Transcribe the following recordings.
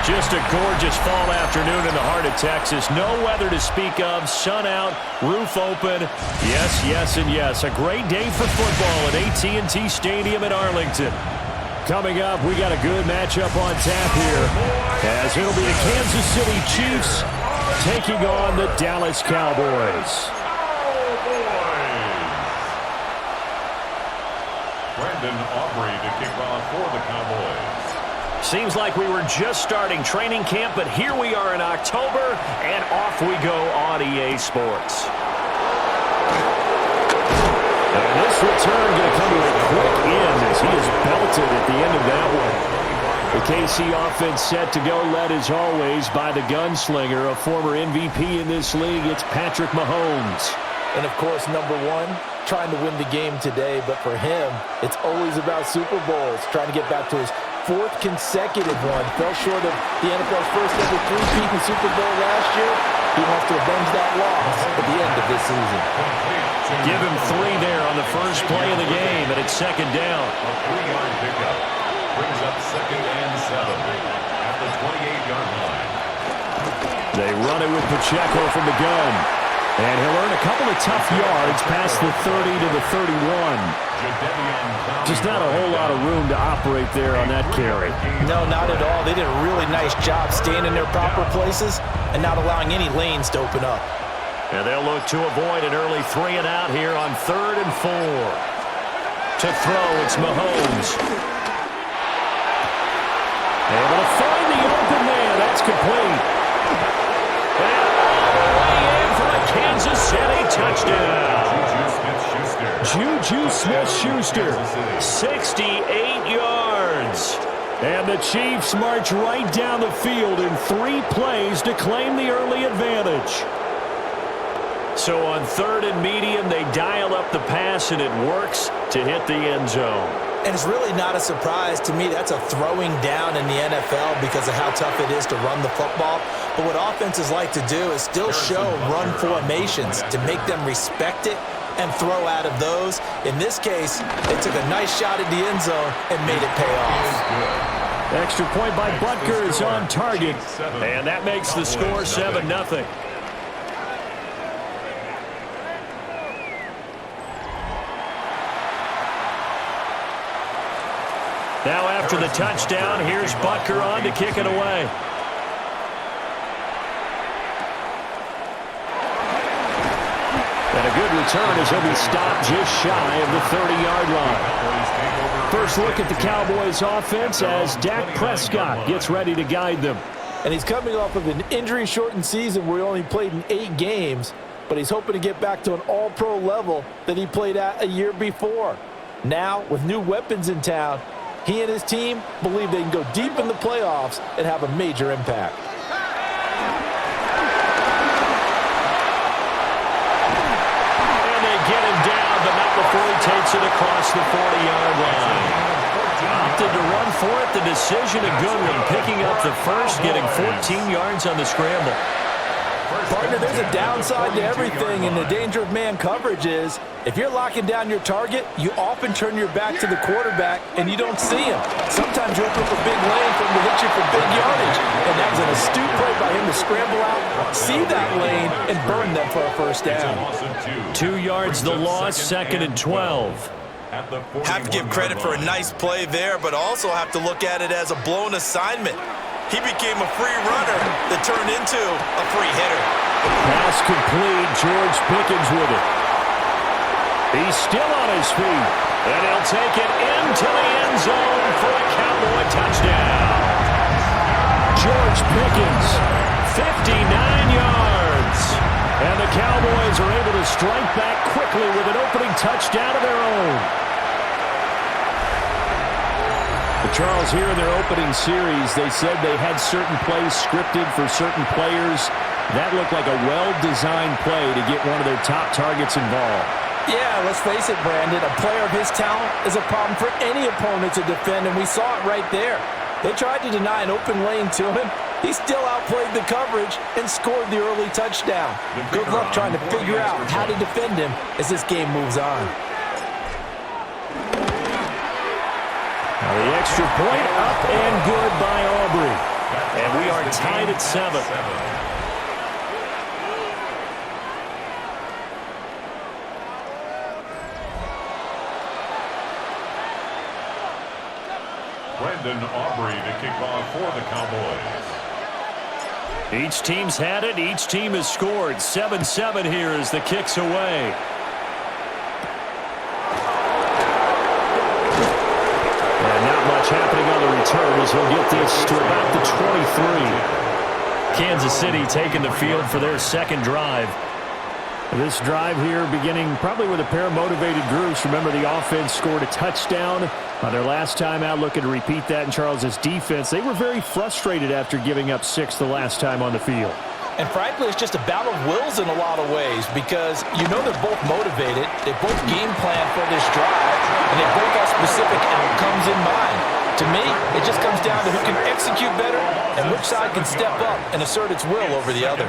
Just a gorgeous fall afternoon in the heart of Texas. No weather to speak of. Sun out, roof open. Yes, yes, and yes. A great day for football at AT&T Stadium in Arlington. Coming up, we got a good matchup on tap here, as it'll be the Kansas City Chiefs taking on the Dallas Cowboys. Brandon Aubrey to kick off for the Cowboys. Seems like we were just starting training camp, but here we are in October, and off we go on EA Sports. And this return going to come to a quick end as he is belted at the end of that one. The KC offense set to go, led as always by the gunslinger, a former MVP in this league. It's Patrick Mahomes. And, of course, number one, trying to win the game today. But for him, it's always about Super Bowls, trying to get back to his fourth consecutive one. Fell short of the NFL's first ever three-peat in Super Bowl last year. He wants to avenge that loss at the end of this season. Give him 3 there on the first play of the game, and it's second down. A 3-yard pickup brings up 2nd and 7 at the 28-yard line. They run it with Pacheco from the gun. And he'll earn a couple of tough yards past the 30 to the 31. Just not a whole lot of room to operate there on that carry. No, not at all. They did a really nice job staying in their proper places and not allowing any lanes to open up. And they'll look to avoid an early 3 and out here on 3rd and 4. To throw, it's Mahomes. Able to find the open man. That's complete. And all the way in for a Kansas City touchdown. Juju Smith-Schuster, 68 yards. And the Chiefs march right down the field in 3 plays to claim the early advantage. So on 3rd and medium, they dial up the pass, and it works to hit the end zone. And it's really not a surprise to me. That's a throwing down in the NFL because of how tough it is to run the football. But what offenses like to do is still show run formations to make them respect it and throw out of those. In this case, they took a nice shot at the end zone and made it pay off. Extra point by Butker is on target, and that makes the score 7-0. Now after the touchdown, here's Butker on to kick it away. And a good return as he'll be stopped just shy of the 30-yard line. First look at the Cowboys offense as Dak Prescott gets ready to guide them. And he's coming off of an injury-shortened season where he only played in 8 games, but he's hoping to get back to an all-pro level that he played at a year before. Now, with new weapons in town, he and his team believe they can go deep in the playoffs and have a major impact. And they get him down, but not before he takes it across the 40-yard line. Opted to run for it. The decision, a good one. Picking up the first, getting 14 yards on the scramble. Partner, there's a downside to everything, and the danger of man coverage is if you're locking down your target, you often turn your back to the quarterback and you don't see him. Sometimes you open up a big lane for him to hit you for big yardage, and that was an astute play by him to scramble out, see that lane, and burn them for a first down. 2 yards the loss, 2nd and 12. Have to give credit for a nice play there, but also have to look at it as a blown assignment. He became a free runner that turned into a free hitter. Pass complete. George Pickens with it. He's still on his feet. And he'll take it into the end zone for a Cowboy touchdown. George Pickens, 59 yards. And the Cowboys are able to strike back quickly with an opening touchdown of their own. Charles, here in their opening series, they said they had certain plays scripted for certain players. That looked like a well-designed play to get one of their top targets involved. Yeah, let's face it, Brandon. A player of his talent is a problem for any opponent to defend, and we saw it right there. They tried to deny an open lane to him. He still outplayed the coverage and scored the early touchdown. Good luck trying to figure out how to defend him as this game moves on. The extra point up and good by Aubrey. And we are tied at 7. Brandon Aubrey to kick off for the Cowboys. Each team's had it. Each team has scored. 7-7 here as the kick's away. And not much happening on the return as he'll get this to about the 23. Kansas City taking the field for their second drive. This drive here beginning probably with a pair of motivated groups. Remember, the offense scored a touchdown on their last time out, looking to repeat that in Charles' defense. They were very frustrated after giving up 6 the last time on the field. And frankly, it's just a battle of wills in a lot of ways because you know they're both motivated, they both game plan for this drive, and they both have specific outcomes in mind. To me, it just comes down to who can execute better and which side can step up and assert its will over the other.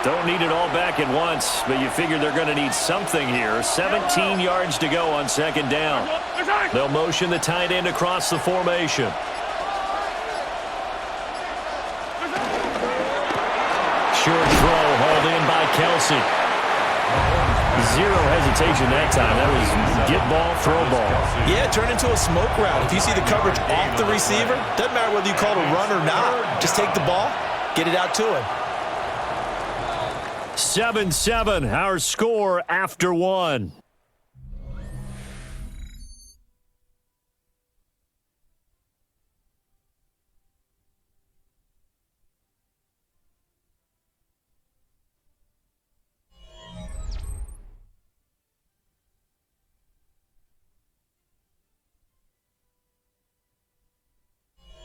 Don't need it all back at once, but you figure they're going to need something here. 17 yards to go on second down. They'll motion the tight end across the formation. Short throw hauled in by Kelsey. Zero hesitation that time. That was get ball, throw ball. Yeah, turn into a smoke route. If you see the coverage off the receiver, doesn't matter whether you call it a run or not. Just take the ball, get it out to him. 7-7, our score after 1.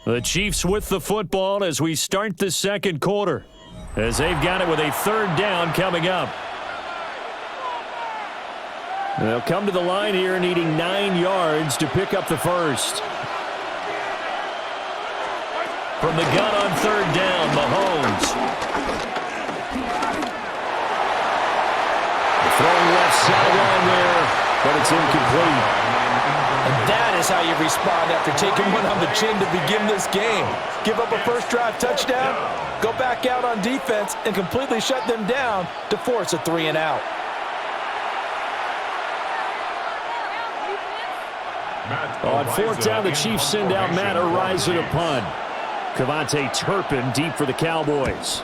The Chiefs with the football as we start the second quarter, as they've got it with a third down coming up. They'll come to the line here needing 9 yards to pick up the first. From the gun on third down, Mahomes. Throwing left sideline there, but it's incomplete. And that is how you respond after taking one on the chin to begin this game. Give up a first drive touchdown, go back out on defense, and completely shut them down to force a 3-and-out. On fourth down, the Chiefs send out Matt Ariza to punt. Cavante Turpin deep for the Cowboys.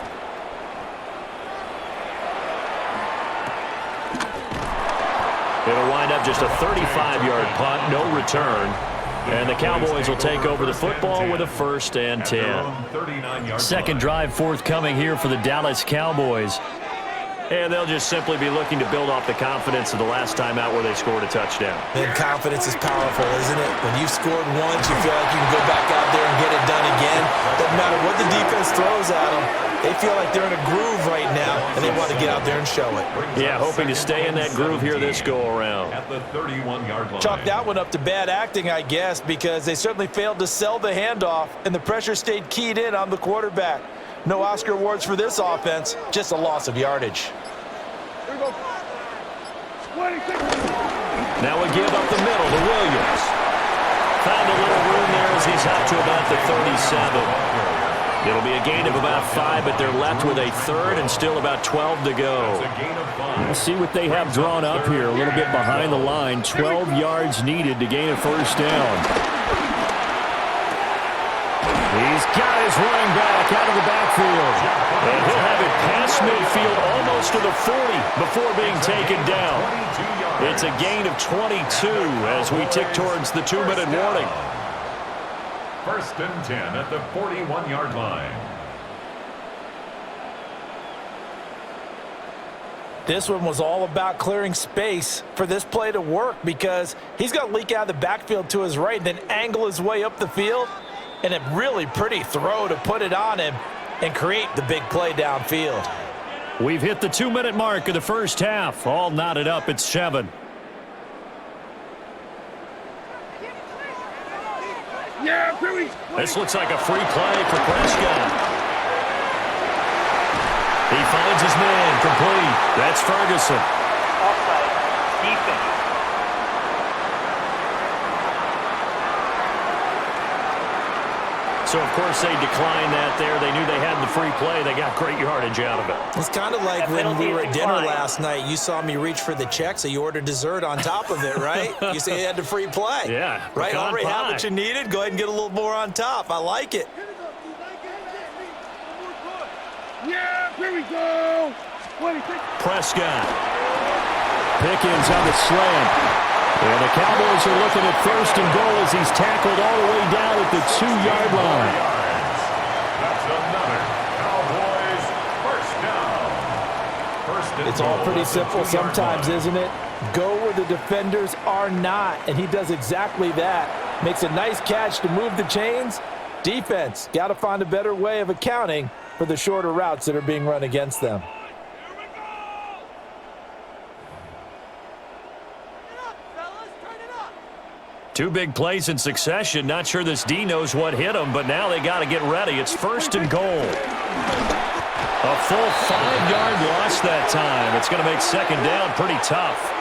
It'll wind up just a 35-yard punt, no return. And the Cowboys will take over the football with a 1st and 10. Second drive forthcoming here for the Dallas Cowboys. And they'll just simply be looking to build off the confidence of the last time out where they scored a touchdown. And confidence is powerful, isn't it? When you've scored once, you feel like you can go back out there and get it done again. Doesn't matter what the defense throws at them. They feel like they're in a groove right now, and they want to get out there and show it. Yeah, hoping to stay in that groove here this go-around. At the 31-yard line. Chalk that one up to bad acting, I guess, because they certainly failed to sell the handoff, and the pressure stayed keyed in on the quarterback. No Oscar awards for this offense, just a loss of yardage. Now we give up the middle to Williams. Found a little room there as he's out to about the 37. It'll be a gain of about 5, but they're left with a third and still about 12 to go. We'll see what they have drawn up here. A little bit behind the line. 12 yards needed to gain a first down. He's got his running back out of the backfield. And he'll have it past midfield almost to the 40 before being taken down. It's a gain of 22 as we tick towards the 2-minute warning. 1st and 10 at the 41-yard line. This one was all about clearing space for this play to work because he's going to leak out of the backfield to his right and then angle his way up the field. And a really pretty throw to put it on him and create the big play downfield. We've hit the 2-minute mark of the first half. All knotted up at 7. This looks like a free play for Prescott. He finds his man complete. That's Ferguson. Offside. Defense. So, of course, they declined that there. They knew they had the free play. They got great yardage out of it. It's kind of like when we were at dinner last night. You saw me reach for the check, so you ordered dessert on top of it, right? You say you had the free play. Yeah. Right? Already had what you needed. Go ahead and get a little more on top. I like it. Yeah, here we go. Prescott. Pickens on the slant. And the Cowboys are looking at 1st and goal as he's tackled all the way down at the 2-yard line. That's another Cowboys first down. It's all pretty simple sometimes, isn't it? Go where the defenders are not, and he does exactly that. Makes a nice catch to move the chains. Defense, got to find a better way of accounting for the shorter routes that are being run against them. Two big plays in succession. Not sure this D knows what hit him, but now they got to get ready. It's 1st and goal. A full 5-yard loss that time. It's going to make 2nd down pretty tough.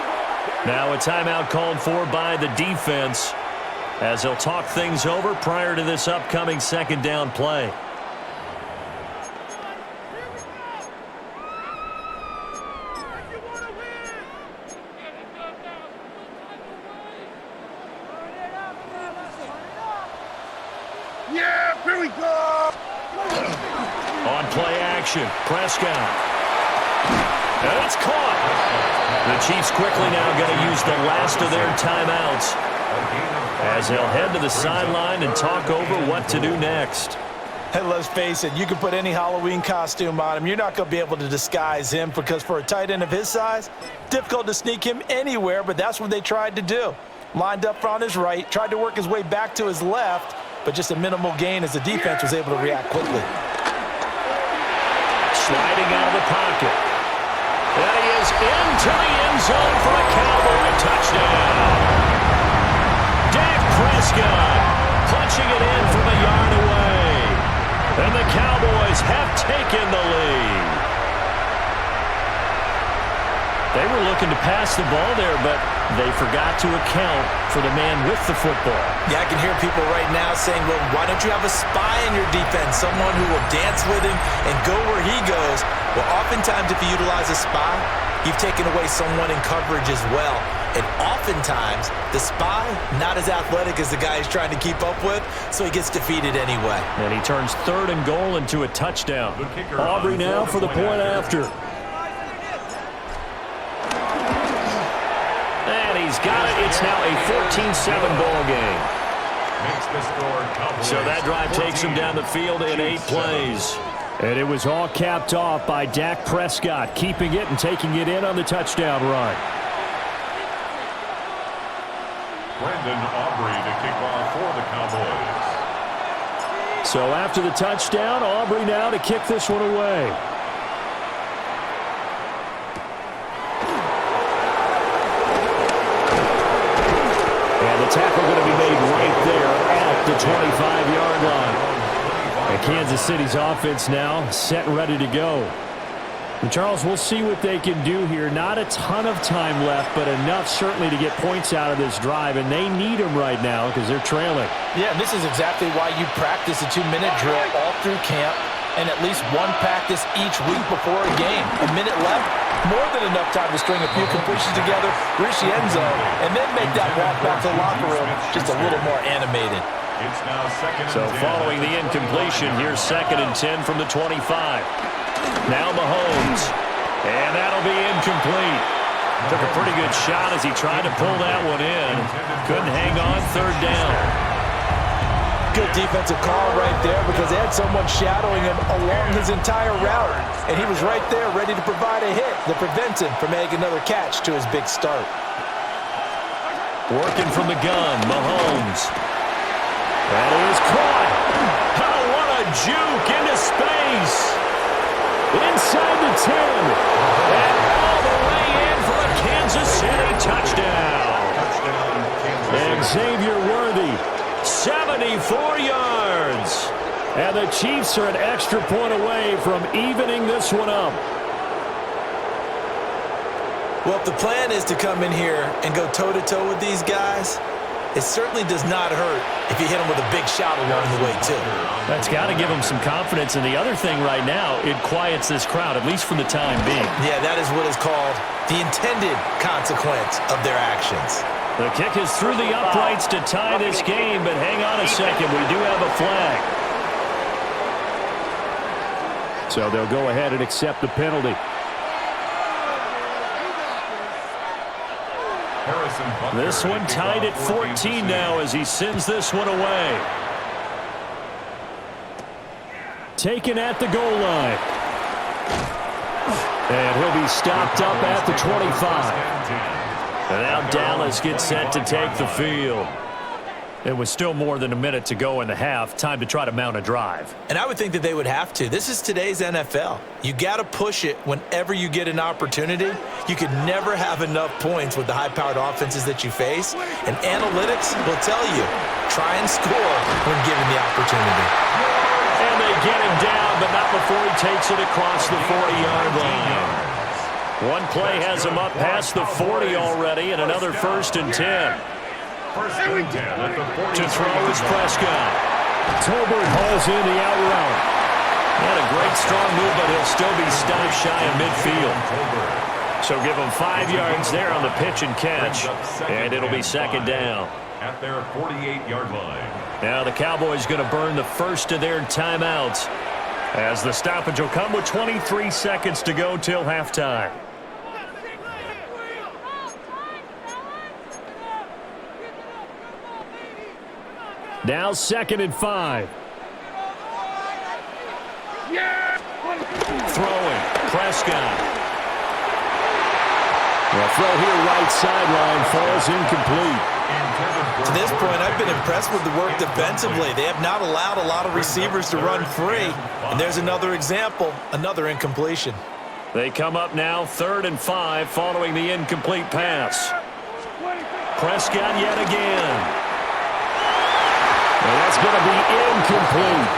Now a timeout called for by the defense as they'll talk things over prior to this upcoming 2nd down play. On play action, Prescott. And it's caught. The Chiefs quickly now going to use the last of their timeouts as they'll head to the sideline and talk over what to do next. Hey, let's face it, you can put any Halloween costume on him. You're not going to be able to disguise him because for a tight end of his size, difficult to sneak him anywhere, but that's what they tried to do. Lined up on his right, tried to work his way back to his left, but just a minimal gain as the defense was able to react quickly. Sliding out of the pocket. And he is into the end zone for a Cowboy touchdown. Dak Prescott punching it in from a yard away. And the Cowboys have taken the lead. They were looking to pass the ball there, but they forgot to account for the man with the football. Yeah, I can hear people right now saying, well, why don't you have a spy in your defense, someone who will dance with him and go where he goes? Well, oftentimes if you utilize a spy, you've taken away someone in coverage as well. And oftentimes, the spy, not as athletic as the guy he's trying to keep up with, so he gets defeated anyway. And he turns 3rd and goal into a touchdown. Aubrey now for the point after. And he's got it. It's now a 14-7 ball game. So that drive takes him down the field in 8 plays. And it was all capped off by Dak Prescott, keeping it and taking it in on the touchdown run. Brandon Aubrey to kick off for the Cowboys. So after the touchdown, Aubrey now to kick this one away. And the tackle going to be made right there at the 25-yard line. And Kansas City's offense now set and ready to go. And Charles, we'll see what they can do here. Not a ton of time left, but enough certainly to get points out of this drive, and they need them right now because they're trailing. Yeah, and this is exactly why you practice a 2-minute drill all through camp and at least one practice each week before a game. A minute left, more than enough time to string a few completions together, reach the end zone, and then make that walk back to the locker room just a little more animated. It's now 2nd and 10. So following the incompletion, here's 2nd and 10 from the 25. Now Mahomes. And that'll be incomplete. Took a pretty good shot as he tried to pull that one in. Couldn't hang on, 3rd down. Good defensive call right there because they had someone shadowing him along his entire route. And he was right there ready to provide a hit that prevents him from making another catch to his big start. Working from the gun, Mahomes. That is caught. Oh, what a juke into space. Inside the 10. And all the way in for a Kansas City touchdown. And Xavier Worthy, 74 yards. And the Chiefs are an extra point away from evening this one up. Well, if the plan is to come in here and go toe-to-toe with these guys, it certainly does not hurt if you hit him with a big shot along the way, too. That's got to give him some confidence. And the other thing right now, it quiets this crowd, at least for the time being. Yeah, that is what is called the intended consequence of their actions. The kick is through the uprights to tie this game, but hang on a second. We do have a flag. So they'll go ahead and accept the penalty. This one tied at 14 now as he sends this one away. Taken at the goal line. And he'll be stopped up at the 25. And now Dallas gets set to take the field. It was still more than a minute to go in the half. Time to try to mount a drive. And I would think that they would have to. This is today's NFL. You got to push it whenever you get an opportunity. You could never have enough points with the high-powered offenses that you face. And analytics will tell you, try and score when given the opportunity. And they get him down, but not before he takes it across the 40-yard line. One play has him up past the 40 already, and another 1st and 10. To throw is Prescott. Tolbert hauls in the out route. Not a great strong move, but he'll still be stopped shy of midfield. So give him 5 yards there on the pitch and catch, and it'll be 2nd down. At their 48-yard line. Now the Cowboys going to burn the first of their timeouts as the stoppage will come with 23 seconds to go till halftime. Now 2nd and 5. Throwing. Prescott. The throw here right sideline falls incomplete. To this point, I've been impressed with the work defensively. They have not allowed a lot of receivers to run free. And there's another example, another incompletion. They come up now 3rd and 5 following the incomplete pass. Prescott yet again. And that's going to be incomplete.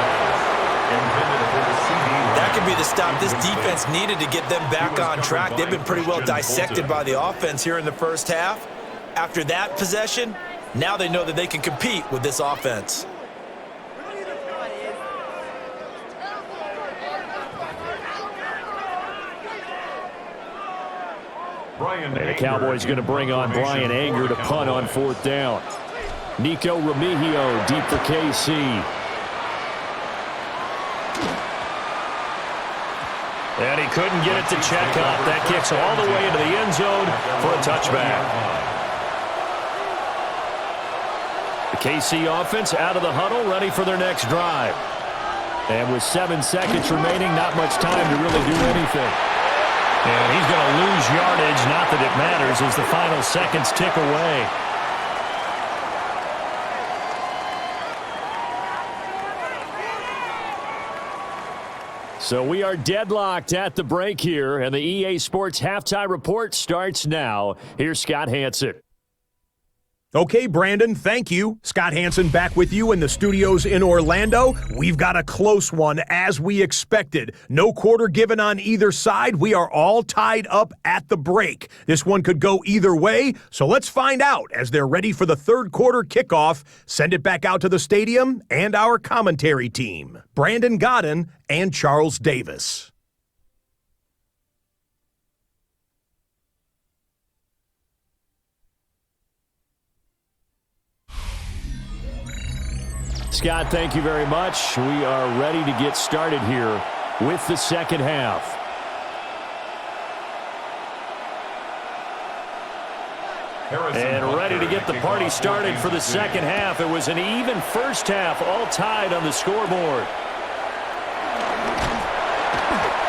That could be the stop this defense needed to get them back on track. They've been pretty well dissected by the offense here in the first half. After that possession, now they know that they can compete with this offense. And the Cowboys going to bring on Brian Anger to punt on 4th down. Nico Remigio deep for KC. And he couldn't get it to check up. That kicks all the way into the end zone for a touchback. The KC offense out of the huddle, ready for their next drive. And with 7 seconds remaining, not much time to really do anything. And he's going to lose yardage, not that it matters, as the final seconds tick away. So we are deadlocked at the break here, and the EA Sports Halftime Report starts now. Here's Scott Hanson. Okay, Brandon, thank you. Scott Hanson back with you in the studios in Orlando. We've got a close one, as we expected. No quarter given on either side. We are all tied up at the break. This one could go either way, so let's find out as they're ready for the 3rd quarter kickoff. Send it back out to the stadium and our commentary team, Brandon Godden and Charles Davis. Scott, thank you very much. We are ready to get started here with the 2nd half. And ready to get the party started for the 2nd half. It was an even first half, all tied on the scoreboard.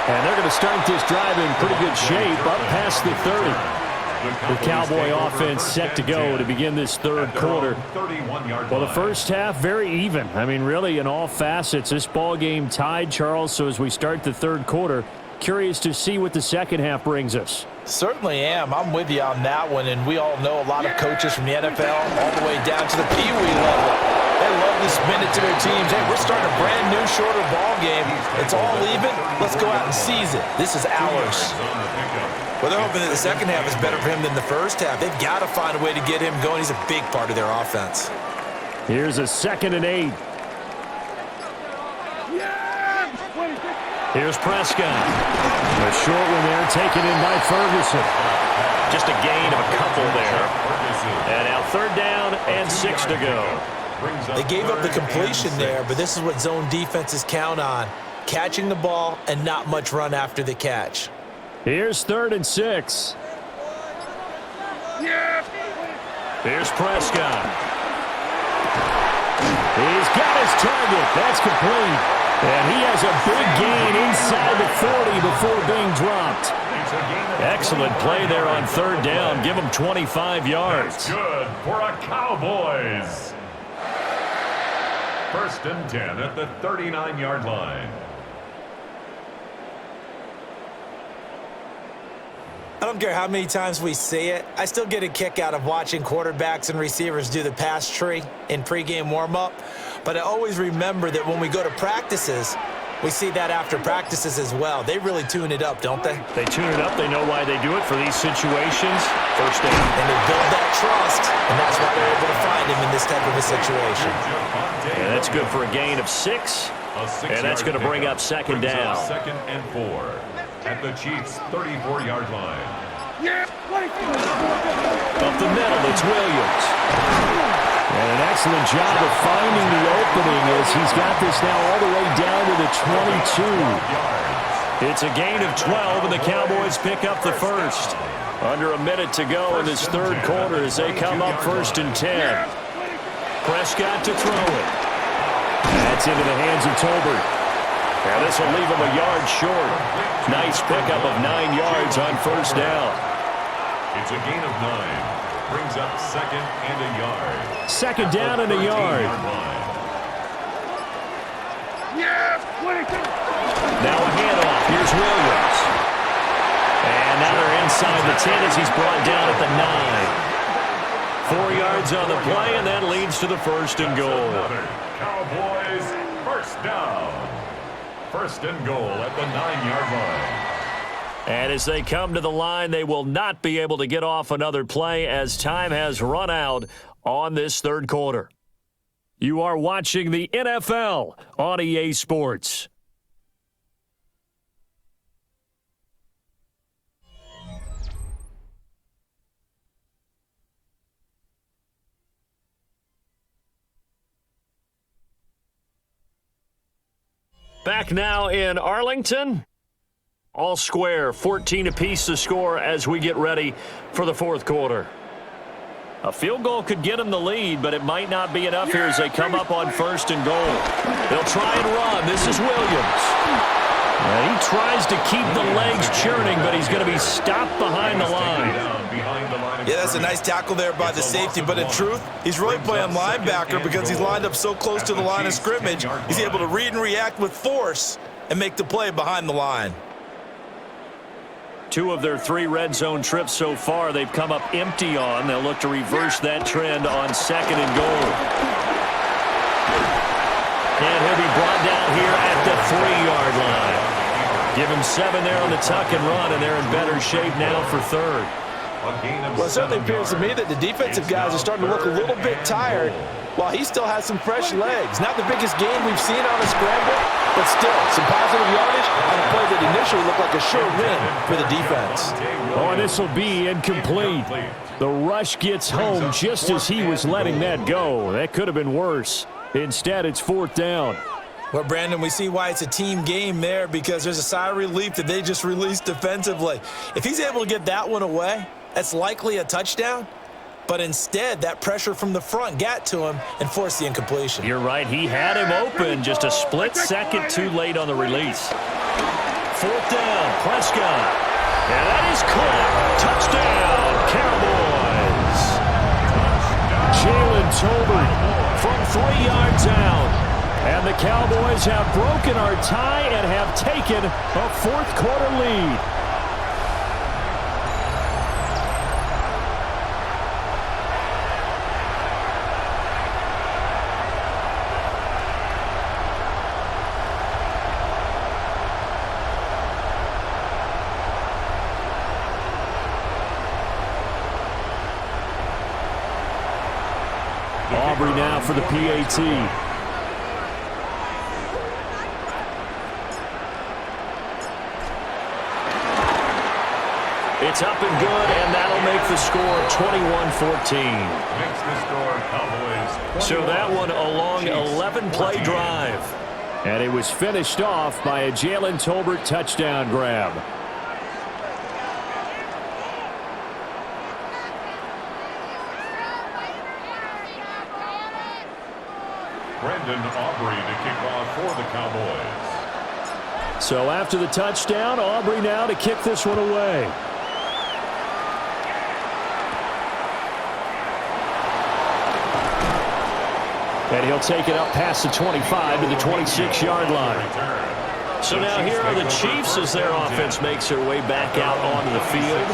And they're going to start this drive in pretty good shape, up past the 30. The Cowboy offense set to go to begin this 3rd quarter. Well, the first half, very even. I mean, really, in all facets, this ball game tied, Charles. So as we start the 3rd quarter, curious to see what the 2nd half brings us. Certainly am. I'm with you on that one, and we all know a lot of coaches from the NFL all the way down to the Pee Wee level. They love to spin it to their teams. Hey, we're starting a brand new, shorter ball game. It's all even. Let's go out and seize it. This is ours. Well, they're hoping that the second half is better for him than the first half. They've got to find a way to get him going. He's a big part of their offense. Here's a 2nd and 8. Here's Prescott. A short one there, taken in by Ferguson. Just a gain of a couple there. And now 3rd down and 6 to go. They gave up the completion there, but this is what zone defenses count on. Catching the ball and not much run after the catch. Here's 3rd and 6. Here's Prescott. He's got his target. That's complete. And he has a big gain inside the 40 before being dropped. Excellent play there on 3rd down. Give him 25 yards. That's good for a Cowboys. 1st and 10 at the 39-yard line. I don't care how many times we see it. I still get a kick out of watching quarterbacks and receivers do the pass tree in pregame warm-up. But I always remember that when we go to practices, we see that after practices as well. They really tune it up, don't they? They tune it up. They know why they do it for these situations. 1st down. And they build that trust, and that's why they're able to find him in this type of a situation. And that's good for a gain of 6. And that's going to bring up 2nd down. 2nd and 4 at the Chiefs' 34-yard line. Up the middle, it's Williams. And an excellent job of finding the opening as he's got this now all the way down to the 22. It's a gain of 12, and the Cowboys pick up the first. Under a minute to go in this 3rd quarter as they come up 1st and 10. Prescott to throw it. That's into the hands of Tolbert. Now this will leave him a yard short. Nice pickup of 9 yards on 1st down. It's a gain of 9. Brings up 2nd and a yard. 2nd down and a yard. Now a handoff. Here's Williams. And now they're inside the 10 as he's brought down at the 9. 4 yards on the play, and that leads to the 1st and goal. Cowboys 1st down. 1st and goal at the 9-yard line. And as they come to the line, they will not be able to get off another play as time has run out on this 3rd quarter. You are watching the NFL on EA Sports. Back now in Arlington. All square, 14 apiece to score as we get ready for the 4th quarter. A field goal could get them the lead, but it might not be enough here as they come up on 1st and goal. They'll try and run. This is Williams. And he tries to keep the legs churning, but he's going to be stopped behind the line. Yeah, that's a nice tackle there by the safety, but in truth, he's really playing linebacker because he's lined up so close to the line of scrimmage. He's able to read and react with force and make the play behind the line. 2 of their 3 red zone trips so far, they've come up empty on. They'll look to reverse that trend on 2nd and goal. And he'll be brought down here at the 3-yard line. Give him 7 there on the tuck and run, and they're in better shape now for 3rd. Well, it certainly appears to me that the defensive guys are starting to look a little bit tired while he still has some fresh legs. Not the biggest game we've seen on a scramble, but still some positive yardage on a play that initially looked like a sure win for the defense. Oh, and this will be incomplete. The rush gets home just as he was letting that go. That could have been worse. Instead, it's 4th down. Well, Brandon, we see why it's a team game there because there's a sigh of relief that they just released defensively. If he's able to get that one away, that's likely a touchdown. But instead, that pressure from the front got to him and forced the incompletion. You're right. He had him open just a split second too late on the release. 4th down, Prescott. And that is caught. Touchdown, Cowboys. Jalen Tolbert from 3 yards out. And the Cowboys have broken our tie and have taken a 4th quarter lead. Aubrey now for the PAT. It's up and good, and that'll make the score 21-14. Makes the score Cowboys. So that one a long 11-play drive. And it was finished off by a Jalen Tolbert touchdown grab. Brendan Aubrey to kick off for the Cowboys. So after the touchdown, Aubrey now to kick this one away. And he'll take it up past the 25 to the 26-yard line. So now here are the Chiefs as their offense makes their way back out onto the field.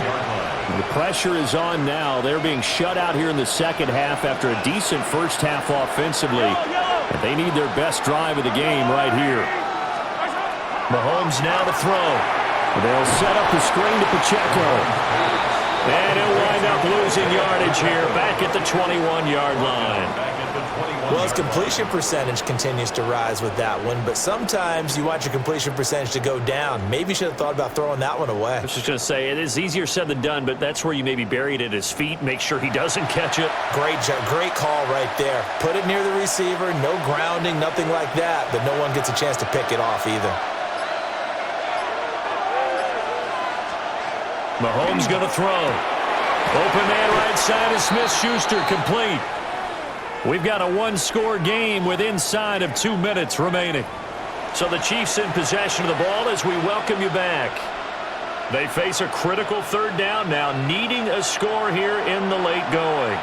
The pressure is on now. They're being shut out here in the second half after a decent first half offensively. And they need their best drive of the game right here. Mahomes now to throw. They'll set up the screen to Pacheco. And he'll wind up losing yardage here back at the 21-yard line. Well, his completion percentage continues to rise with that one, but sometimes you want your completion percentage to go down. Maybe you should have thought about throwing that one away. I was just going to say, it is easier said than done, but that's where you maybe bury it at his feet, make sure he doesn't catch it. Great job, great call right there. Put it near the receiver, no grounding, nothing like that, but no one gets a chance to pick it off either. Mahomes going to throw. Open man right side is Smith-Schuster, complete. We've got a one-score game with inside of 2 minutes remaining. So the Chiefs in possession of the ball as we welcome you back. They face a critical third down now, needing a score here in the late going.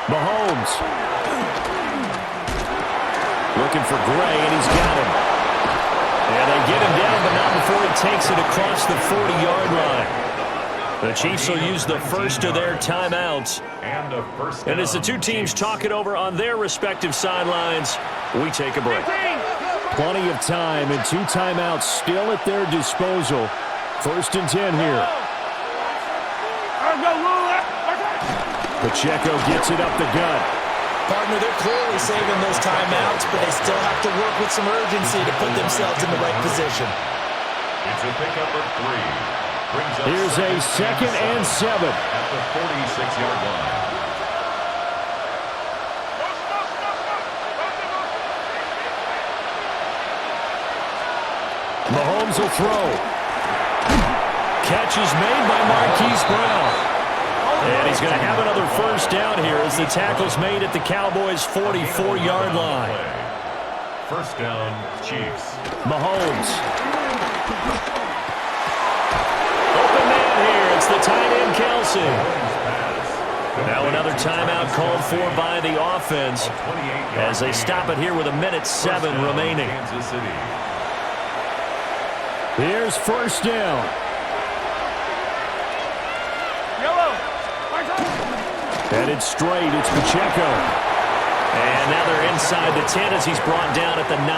Mahomes. Looking for Gray, and he's got him. And they get him down, but not before he takes it across the 40-yard line. The Chiefs will use the first of their timeouts. And as the two teams talk it over on their respective sidelines, we take a break. Plenty of time and 2 timeouts still at their disposal. 1st and 10 here. Pacheco gets it up the gut. Partner, they're clearly saving those timeouts, but they still have to work with some urgency to put themselves in the right position. It's a pickup of 3. Here's a 2nd and 7. At the 46-yard line. Mahomes will throw. Catch is made by Marquise Brown. And he's going to have another first down here as the tackle's made at the Cowboys' 44-yard line. First down, Chiefs. Mahomes. Open man here. It's the tight end, Kelsey. Now another timeout called for by the offense as they stop it here with 1:07 remaining. Here's first down. Headed straight, it's Pacheco. And now they're inside the 10 as he's brought down at the 9.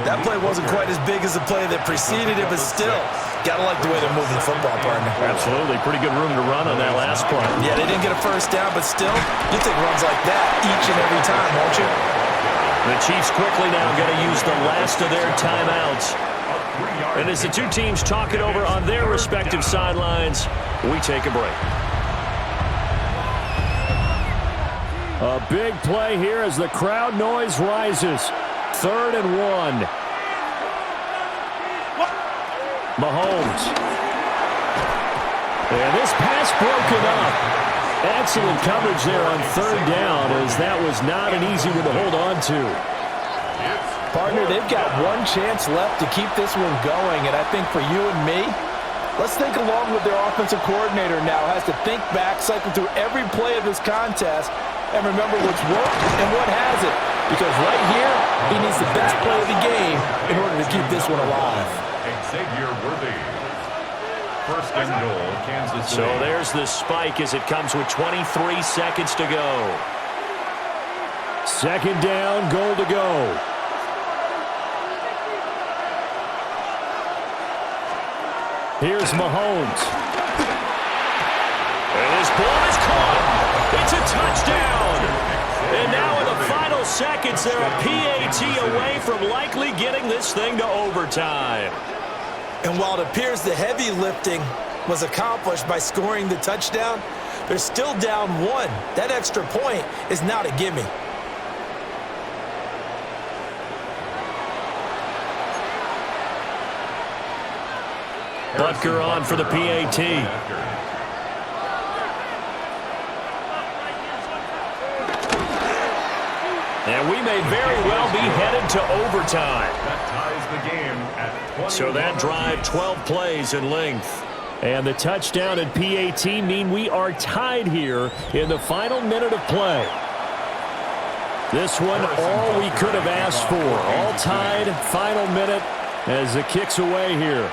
That play wasn't quite as big as the play that preceded it, but still, gotta like the way they're moving the football, partner. Absolutely, pretty good room to run on that last play. Yeah, they didn't get a first down, but still, you take runs like that each and every time, won't you? The Chiefs quickly now going to use the last of their timeouts. And as the two teams talk it over on their respective sidelines, we take a break. A big play here as the crowd noise rises. 3rd and 1. Mahomes. And this pass broken up. Excellent coverage there on 3rd down as that was not an easy one to hold on to. Partner, they've got one chance left to keep this one going, and I think for you and me, let's think along with their offensive coordinator now. Has to think back, cycle through every play of this contest, and remember what's worked and what hasn't. Because right here, he needs the best play of the game in order to keep this one alive. Xavier Worthy. First and goal, Kansas City. So there's the spike as it comes with 23 seconds to go. 2nd down, goal to go. Here's Mahomes. And his ball is caught. It's a touchdown. And now in the final seconds, they're a PAT away from likely getting this thing to overtime. And while it appears the heavy lifting was accomplished by scoring the touchdown, they're still down 1. That extra point is not a gimme. Butker on for the PAT. And we may very well be headed to overtime. That ties the game at 20. So that drive, 12 plays in length. And the touchdown and PAT mean we are tied here in the final minute of play. This one, all we could have asked for. All tied, final minute as the kick's away here.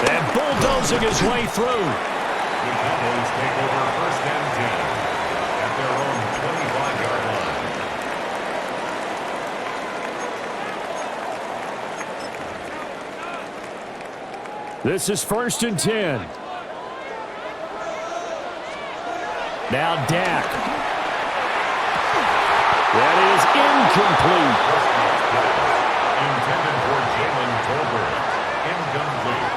And bulldozing his way through. The Cowboys take over 1st and 10 at their own 25-yard line. This is 1st and 10. Now Dak. That is incomplete. Intended for Jalen Tolbert. Incomplete.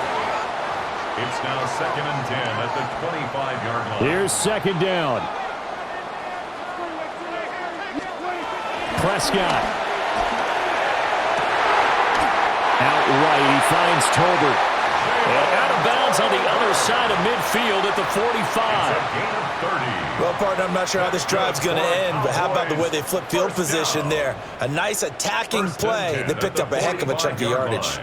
It's now 2nd and 10 at the 25-yard line. Here's 2nd down. Prescott. Outright, he finds Tolbert. And out of bounds on the other side of midfield at the 45. Well, partner, I'm not sure how this drive's going to end, but how about the way they flip field position there? A nice attacking play. They picked up a heck of a chunk of yardage.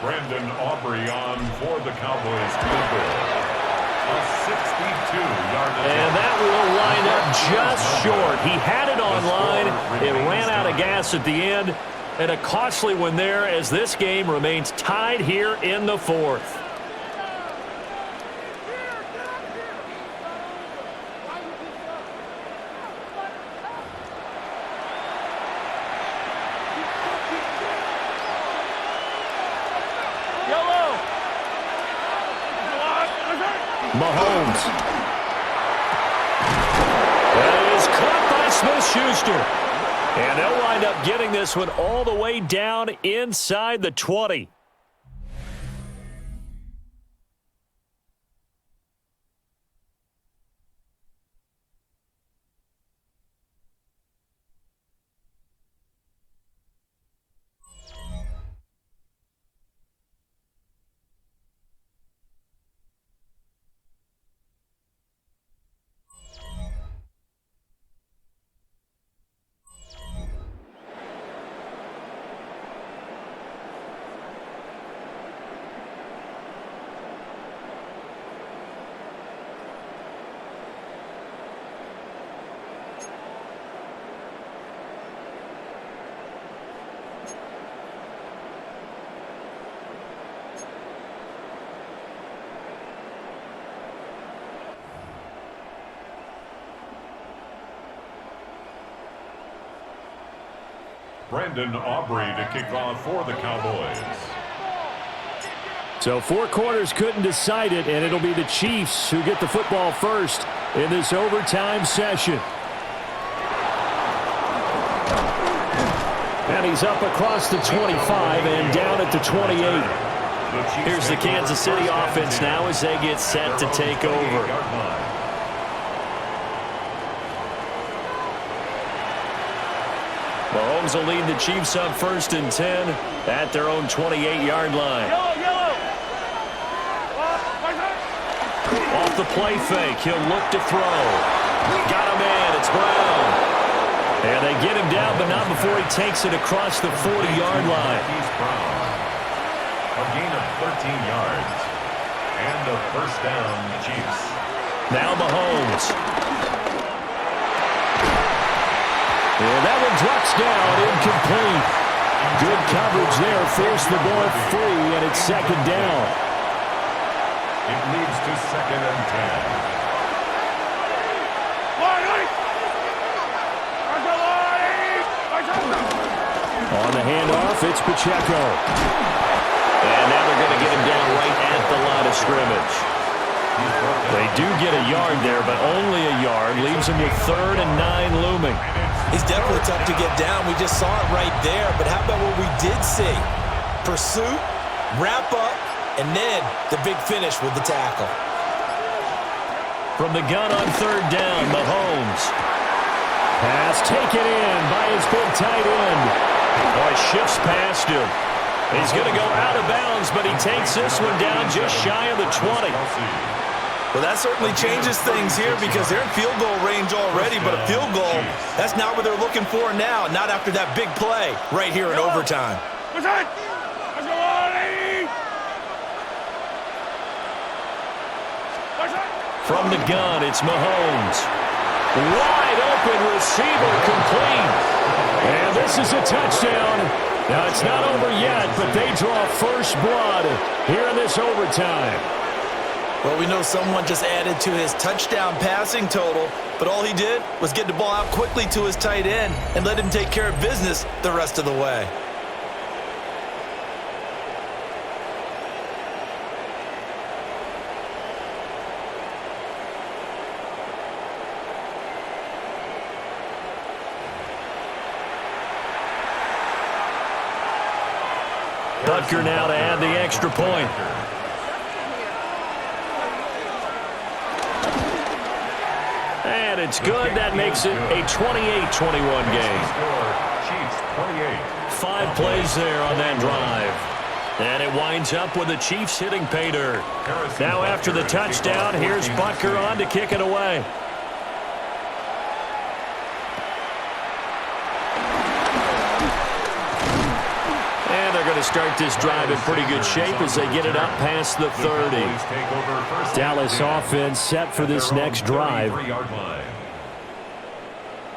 Brandon Aubrey on for the Cowboys field goal. A 62-yard attempt. And that will line up just short. He had it on line. It ran out of gas at the end. And a costly one there as this game remains tied here in the 4th. Mahomes. That is caught by Smith-Schuster. And they'll wind up getting this one all the way down inside the 20. Brandon Aubrey to kick off for the Cowboys. So 4 quarters couldn't decide it, and it'll be the Chiefs who get the football first in this overtime session. And he's up across the 25 and down at the 28. Here's the Kansas City offense now as they get set to take over. Mahomes will lead the Chiefs up 1st and 10 at their own 28-yard line. Off the play fake, he'll look to throw. Got a man, it's Brown. And they get him down, but not before he takes it across the 40-yard line. A gain of 13 yards. And a 1st down, Chiefs. Now Mahomes. And that one drops down, incomplete. Good coverage there, forced the ball free, and it's 2nd down. It leads to 2nd and 10. On the handoff, it's Pacheco. And now they're going to get him down right at the line of scrimmage. They do get a yard there, but only a yard. Leaves him with 3rd and 9 looming. He's definitely tough to get down. We just saw it right there. But how about what we did see? Pursuit, wrap up, and then the big finish with the tackle. From the gun on 3rd down, Mahomes. Pass taken in by his big tight end. Boy, shifts past him. He's going to go out of bounds, but he takes this one down just shy of the 20. Well, that certainly changes things here because they're in field goal range already, but a field goal, that's not what they're looking for now, not after that big play right here in overtime. Let's go, Ollie! From the gun, it's Mahomes. Wide open receiver complete. And this is a touchdown. Now, it's not over yet, but they draw first blood here in this overtime. Well, we know someone just added to his touchdown passing total, but all he did was get the ball out quickly to his tight end and let him take care of business the rest of the way. Butker now to add the extra point. And it's good. That makes it a 28-21 game. 5 plays there on that drive. And it winds up with the Chiefs hitting pay dirt. Now after the touchdown, here's Butker on to kick it away. And they're going to start this drive in pretty good shape as they get it up past the 30. Dallas offense set for this next drive.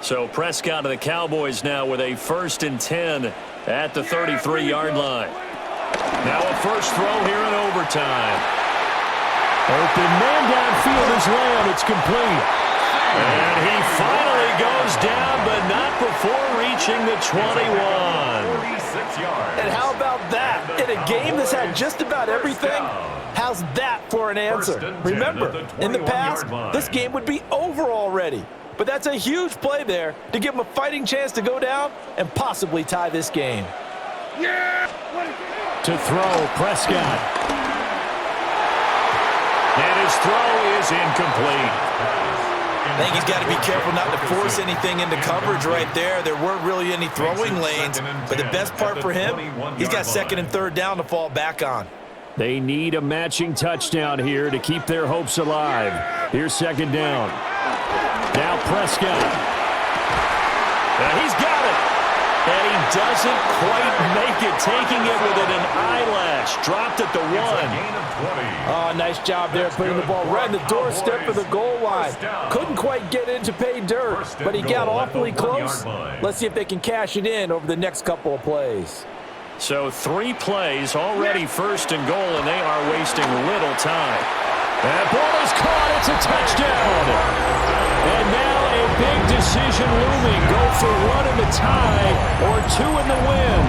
So Prescott of the Cowboys now with a 1st and 10 at the 33-yard line. Now a first throw here in overtime. Open man downfield is Lamb. It's complete. And he finally goes down, but not before reaching the 21. And how about that? In a game that's had just about everything, how's that for an answer? Remember, in the past, this game would be over already. But that's a huge play there to give him a fighting chance to go down and possibly tie this game. To throw, Prescott. And his throw is incomplete. I think he's got to be careful not to force anything into coverage right there. There weren't really any throwing lanes, but the best part for him, he's got 2nd and 3rd down to fall back on. They need a matching touchdown here to keep their hopes alive. Here's 2nd down. Now Prescott. And he's got it. And he doesn't quite make it, taking it with an eyelash. Dropped at the 1. Oh, nice job there putting the ball right in the doorstep of the goal line. Couldn't quite get in to pay dirt, but he got awfully close. Let's see if they can cash it in over the next couple of plays. So 3 plays, already 1st and goal, and they are wasting little time. That ball is caught. It's a touchdown. And now a big decision looming. Go for 1 in the tie or 2 in the win.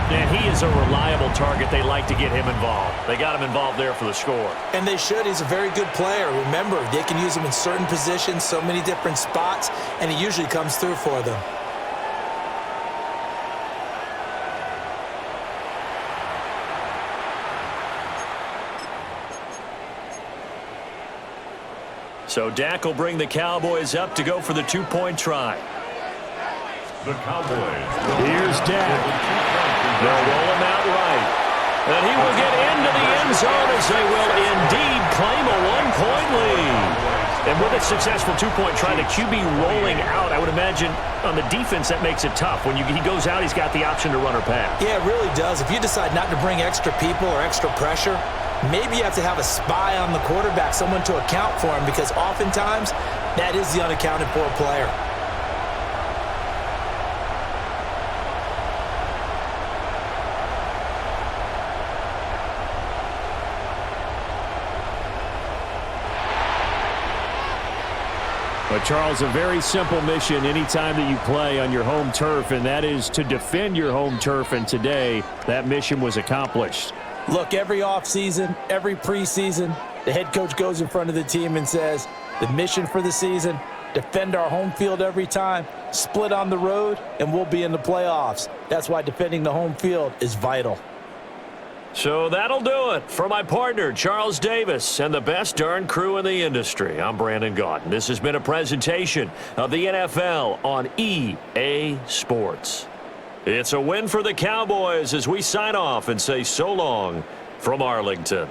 And he is a reliable target. They like to get him involved. They got him involved there for the score. And they should. He's a very good player. Remember, they can use him in certain positions, so many different spots, and he usually comes through for them. So Dak will bring the Cowboys up to go for the 2-point try. The Cowboys. Here's Dak. They'll roll him out right. And he will get into the end zone as they will indeed claim a 1-point lead. And with a successful 2-point try, the QB rolling out, I would imagine on the defense that makes it tough. When he goes out, he's got the option to run or pass. Yeah, it really does. If you decide not to bring extra people or extra pressure, maybe you have to have a spy on the quarterback, someone to account for him, because oftentimes that is the unaccounted for player. But, Charles, a very simple mission anytime that you play on your home turf, and that is to defend your home turf, and today that mission was accomplished. Look, every offseason, every preseason, the head coach goes in front of the team and says, the mission for the season, defend our home field every time, split on the road, and we'll be in the playoffs. That's why defending the home field is vital. So that'll do it for my partner, Charles Davis, and the best darn crew in the industry. I'm Brandon Gaudin. This has been a presentation of the NFL on EA Sports. It's a win for the Cowboys as we sign off and say so long from Arlington.